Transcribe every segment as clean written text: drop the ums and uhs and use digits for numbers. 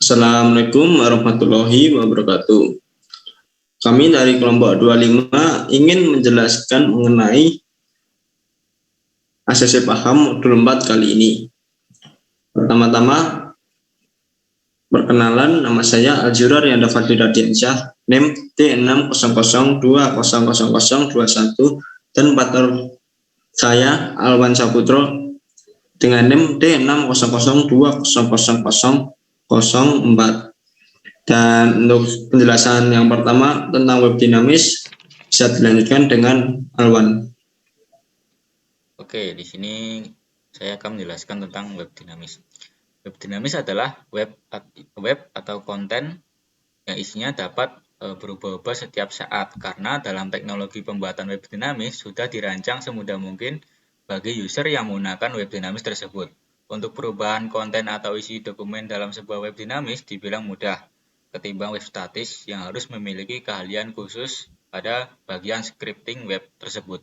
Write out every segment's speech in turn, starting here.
Assalamualaikum warahmatullahi wabarakatuh. Kami dari kelompok 25 ingin menjelaskan mengenai ACC Paham modul 4 kali ini. Pertama-tama, perkenalan, nama saya Aljurar Yanda Fadli Radiansyah, NIM D600200021 dan partner saya Alwan Saputro dengan NIM D600200004. Dan untuk penjelasan yang pertama tentang web dinamis bisa dilanjutkan dengan Alwan. Oke, di sini saya akan menjelaskan tentang web dinamis. Web dinamis adalah web atau konten yang isinya dapat berubah-ubah setiap saat karena dalam teknologi pembuatan web dinamis sudah dirancang semudah mungkin bagi user yang menggunakan web dinamis tersebut. Untuk perubahan konten atau isi dokumen dalam sebuah web dinamis dibilang mudah ketimbang web statis yang harus memiliki keahlian khusus pada bagian scripting web tersebut.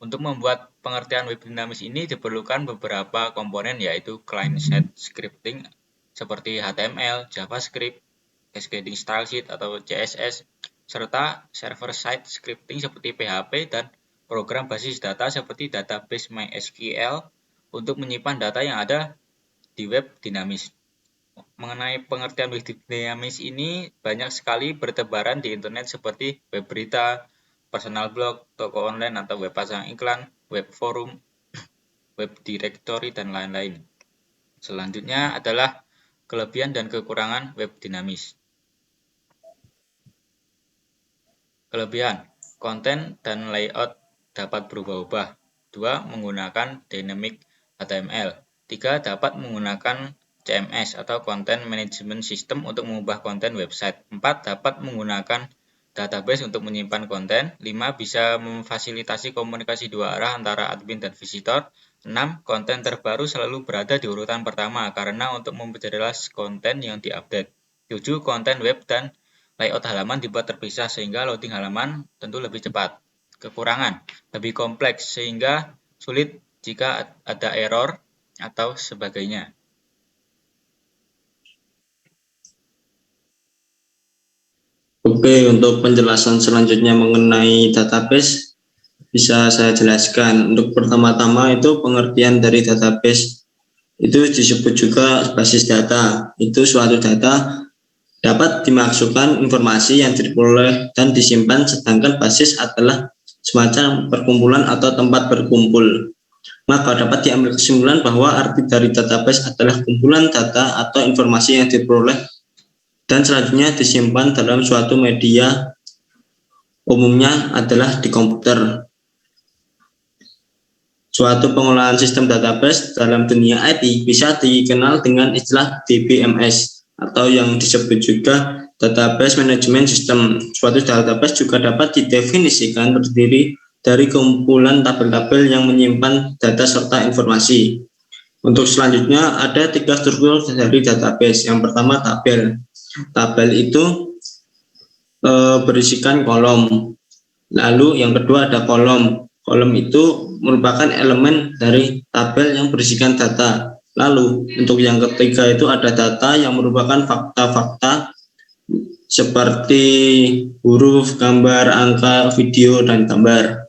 Untuk membuat pengertian web dinamis ini diperlukan beberapa komponen yaitu client-side scripting seperti HTML, JavaScript, Cascading Style Sheet atau CSS, serta server-side scripting seperti PHP dan program basis data seperti database MySQL untuk menyimpan data yang ada di web dinamis. Mengenai pengertian web dinamis ini banyak sekali bertebaran di internet seperti web berita, personal blog, toko online atau web pasang iklan, web forum, web directory, dan lain-lain. Selanjutnya adalah kelebihan dan kekurangan web dinamis. Kelebihan, konten dan layout dapat berubah-ubah. 2. Menggunakan dynamic HTML. 3. Dapat menggunakan CMS atau Content Management System untuk mengubah konten website. 4. Dapat menggunakan database untuk menyimpan konten. 5. Bisa memfasilitasi komunikasi dua arah antara admin dan visitor. 6. Konten terbaru selalu berada di urutan pertama karena untuk memperjelas konten yang diupdate. 7. Konten web dan layout halaman dibuat terpisah sehingga loading halaman tentu lebih cepat. Kekurangan, lebih kompleks sehingga sulit jika ada error atau sebagainya. Oke, untuk penjelasan selanjutnya mengenai database bisa saya jelaskan. Untuk pertama-tama itu pengertian dari database itu disebut juga basis data. Itu suatu data dapat dimasukkan informasi yang diperoleh dan disimpan, sedangkan basis adalah semacam perkumpulan atau tempat berkumpul. Maka dapat diambil kesimpulan bahwa arti dari database adalah kumpulan data atau informasi yang diperoleh dan selanjutnya disimpan dalam suatu media, umumnya adalah di komputer. Suatu pengolahan sistem database dalam dunia IT bisa dikenal dengan istilah DBMS atau yang disebut juga Database Management System. Suatu database juga dapat didefinisikan terdiri dari kumpulan tabel-tabel yang menyimpan data serta informasi. Untuk selanjutnya ada 3 struktur dari database. Yang pertama tabel. Tabel itu berisikan kolom. Lalu yang kedua ada kolom. Kolom itu merupakan elemen dari tabel yang berisikan data. Lalu untuk yang ketiga itu ada data yang merupakan fakta-fakta seperti huruf, gambar, angka, video, dan gambar.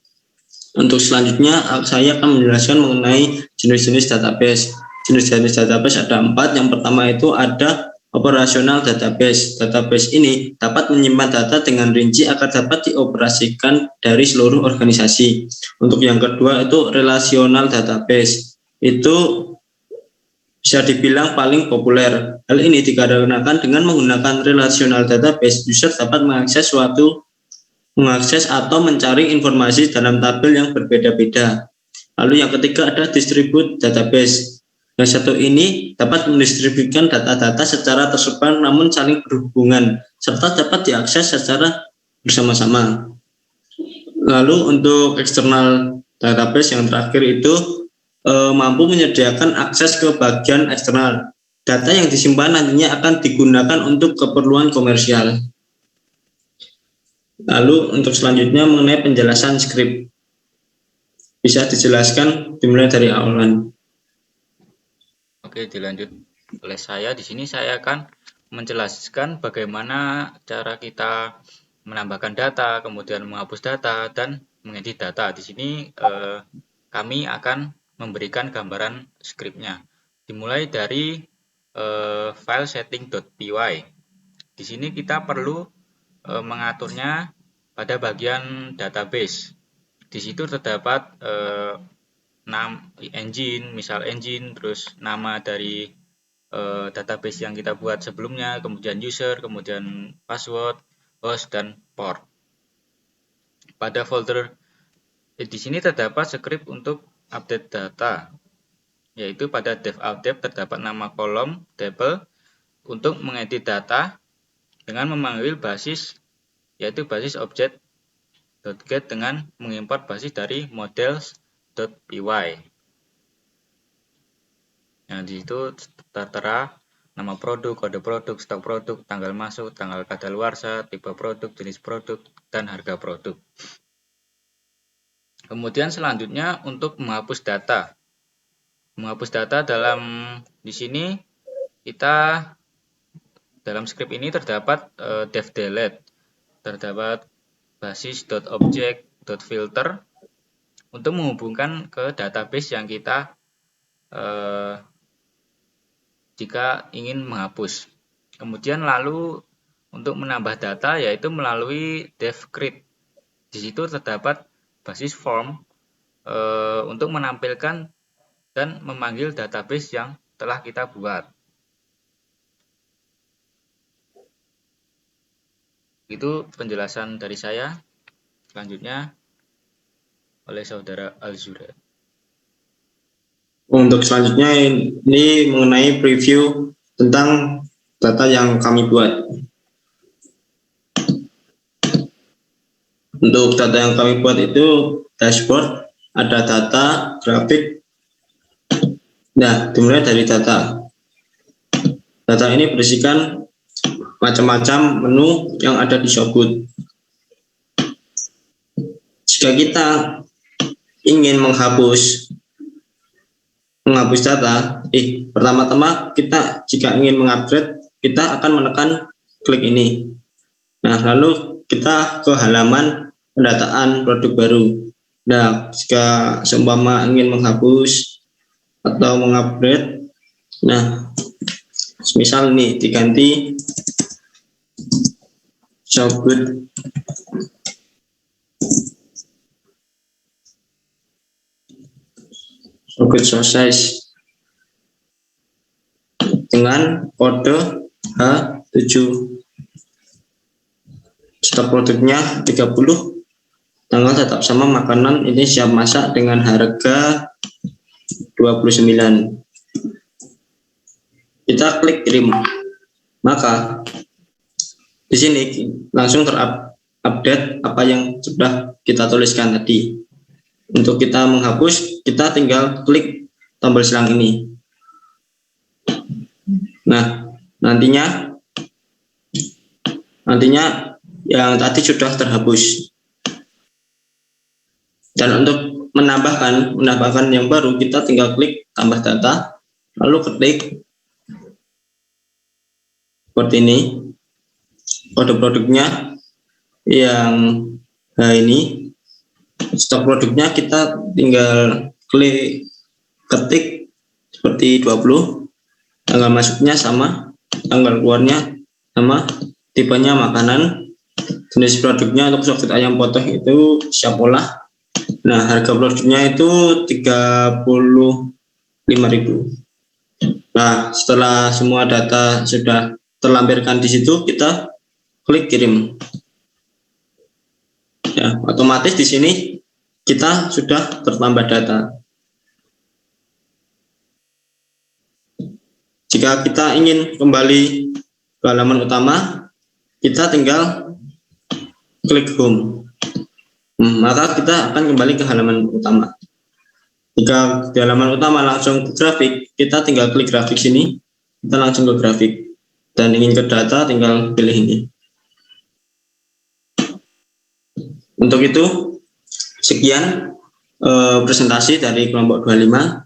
Untuk selanjutnya saya akan menjelaskan mengenai jenis-jenis database. Jenis-jenis database ada 4. Yang pertama itu ada operasional database. Database ini dapat menyimpan data dengan rinci agar dapat dioperasikan dari seluruh organisasi. Untuk yang kedua itu relational database. Itu bisa dibilang paling populer. Hal ini dikarenakan dengan menggunakan relational database, user dapat mengakses atau mencari informasi dalam tabel yang berbeda-beda. Lalu yang ketiga ada distribute database. Yang satu ini dapat mendistribusikan data-data secara tersebar namun saling berhubungan serta dapat diakses secara bersama-sama. Lalu untuk external database yang terakhir itu mampu menyediakan akses ke bagian eksternal. Data yang disimpan nantinya akan digunakan untuk keperluan komersial. Lalu untuk selanjutnya mengenai penjelasan script. Bisa dijelaskan dimulai dari awalan. Oke, dilanjut oleh saya. Di sini saya akan menjelaskan bagaimana cara kita menambahkan data, kemudian menghapus data, dan mengedit data. Di sini kami akan memberikan gambaran skripnya. Dimulai dari file setting.py. Di sini kita perlu mengaturnya pada bagian database. Di situ terdapat engine, misal engine, terus nama dari database yang kita buat sebelumnya, kemudian user, kemudian password, host, dan port. Pada folder di sini terdapat script untuk update data, yaitu pada dev terdapat nama kolom table untuk mengedit data dengan memanggil basis, yaitu basis object.get dengan mengimport basis dari models.py. Nah, di situ tertera nama produk, kode produk, stok produk, tanggal masuk, tanggal kadaluarsa, tipe produk, jenis produk, dan harga produk. Kemudian selanjutnya untuk menghapus data. Menghapus data di sini kita dalam script ini terdapat dev delete, terdapat basis.object.filter untuk menghubungkan ke database yang kita jika ingin menghapus. Kemudian lalu untuk menambah data yaitu melalui dev create. Di situ terdapat basis form untuk menampilkan dan memanggil database yang telah kita buat. Itu penjelasan dari saya. Selanjutnya oleh saudara Alzura. Untuk selanjutnya ini mengenai preview tentang data yang kami buat. Untuk data yang kami buat itu dashboard, ada data, grafik. Nah, dimulai dari data. Data ini berisikan macam-macam menu yang ada di Shopgood. Jika kita ingin menghapus data, pertama-tama kita jika ingin mengupgrade, kita akan menekan klik ini. Nah, lalu kita ke halaman pendataan produk baru. Nah, jika seumpama ingin menghapus atau mengupgrade, nah, misal ini diganti Shopgood sources dengan kode H7. Stok produknya 30, tanggal tetap sama, makanan ini siap masak dengan harga 29. Kita klik kirim. Maka di sini langsung terupdate apa yang sudah kita tuliskan tadi. Untuk kita menghapus, kita tinggal klik tombol selang ini. Nah, nantinya yang tadi sudah terhapus. Dan untuk menambahkan yang baru, kita tinggal klik tambah data, lalu ketik seperti ini kode produknya yang ini. Stok produknya kita tinggal ketik seperti 20, tanggal masuknya sama, tanggal keluarnya sama, tipenya makanan, jenis produknya untuk soket ayam potong itu siap olah. Nah, harga produknya itu 35.000. Nah, setelah semua data sudah terlampirkan di situ, kita klik kirim. Ya, otomatis di sini kita sudah tertambah data. Jika kita ingin kembali ke halaman utama, kita tinggal klik home. Maka kita akan kembali ke halaman utama. Jika di halaman utama langsung ke grafik, kita tinggal klik grafik sini, kita langsung ke grafik. Dan ingin ke data, tinggal pilih ini. Untuk itu, sekian presentasi dari kelompok 25.